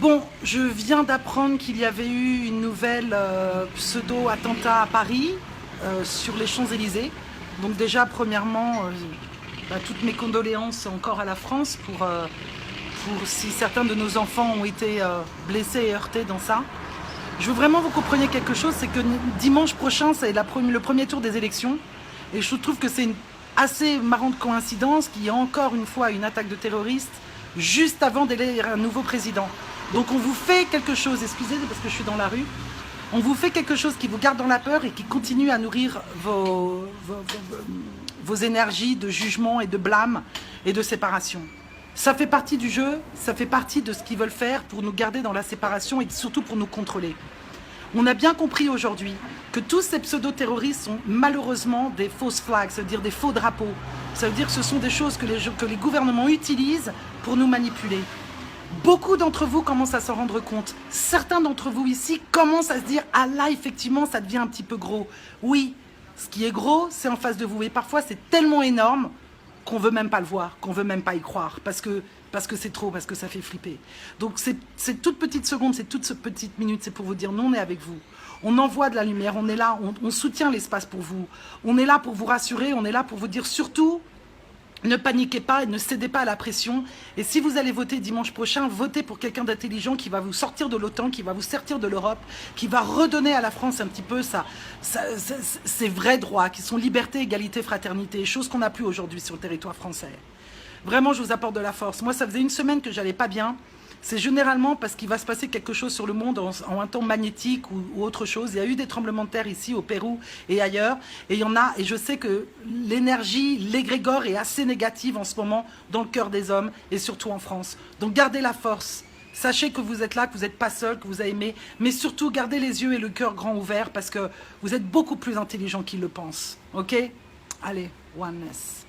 Bon, je viens d'apprendre qu'il y avait eu une nouvelle pseudo-attentat à Paris, sur les Champs-Élysées. Donc déjà, premièrement, toutes mes condoléances encore à la France pour si certains de nos enfants ont été blessés et heurtés dans ça. Je veux vraiment que vous compreniez quelque chose, c'est que dimanche prochain, c'est le premier tour des élections. Et je trouve que c'est une assez marrante coïncidence qu'il y ait encore une fois une attaque de terroristes juste avant d'élire un nouveau président. Donc on vous fait quelque chose, excusez parce que je suis dans la rue, on vous fait quelque chose qui vous garde dans la peur et qui continue à nourrir vos énergies de jugement et de blâme et de séparation. Ça fait partie du jeu, ça fait partie de ce qu'ils veulent faire pour nous garder dans la séparation et surtout pour nous contrôler. On a bien compris aujourd'hui que tous ces pseudo-terroristes sont malheureusement des fausses flags, ça veut dire des faux drapeaux. Ça veut dire que ce sont des choses que les gouvernements utilisent pour nous manipuler. Beaucoup d'entre vous commencent à s'en rendre compte. Certains d'entre vous ici commencent à se dire « Ah là, effectivement, ça devient un petit peu gros. » Oui, ce qui est gros, c'est en face de vous. Et parfois, c'est tellement énorme qu'on ne veut même pas le voir, qu'on ne veut même pas y croire. Parce que c'est trop, parce que ça fait flipper. Donc, cette toute petite seconde, cette toute petite minute, c'est pour vous dire « Nous, on est avec vous. » On envoie de la lumière, on est là, on soutient l'espace pour vous. On est là pour vous rassurer, on est là pour vous dire surtout... Ne paniquez pas et ne cédez pas à la pression. Et si vous allez voter dimanche prochain, votez pour quelqu'un d'intelligent qui va vous sortir de l'OTAN, qui va vous sortir de l'Europe, qui va redonner à la France un petit peu ses vrais droits, qui sont liberté, égalité, fraternité, choses qu'on n'a plus aujourd'hui sur le territoire français. Vraiment, je vous apporte de la force. Moi, ça faisait une semaine que j'allais pas bien. C'est généralement parce qu'il va se passer quelque chose sur le monde en un temps magnétique ou autre chose. Il y a eu des tremblements de terre ici au Pérou et ailleurs. Et il y en a, et je sais que l'énergie, l'égrégore est assez négative en ce moment dans le cœur des hommes et surtout en France. Donc gardez la force. Sachez que vous êtes là, que vous n'êtes pas seul, que vous avez aimé. Mais surtout, gardez les yeux et le cœur grand ouverts parce que vous êtes beaucoup plus intelligent qu'ils le pensent. Ok? Allez, oneness.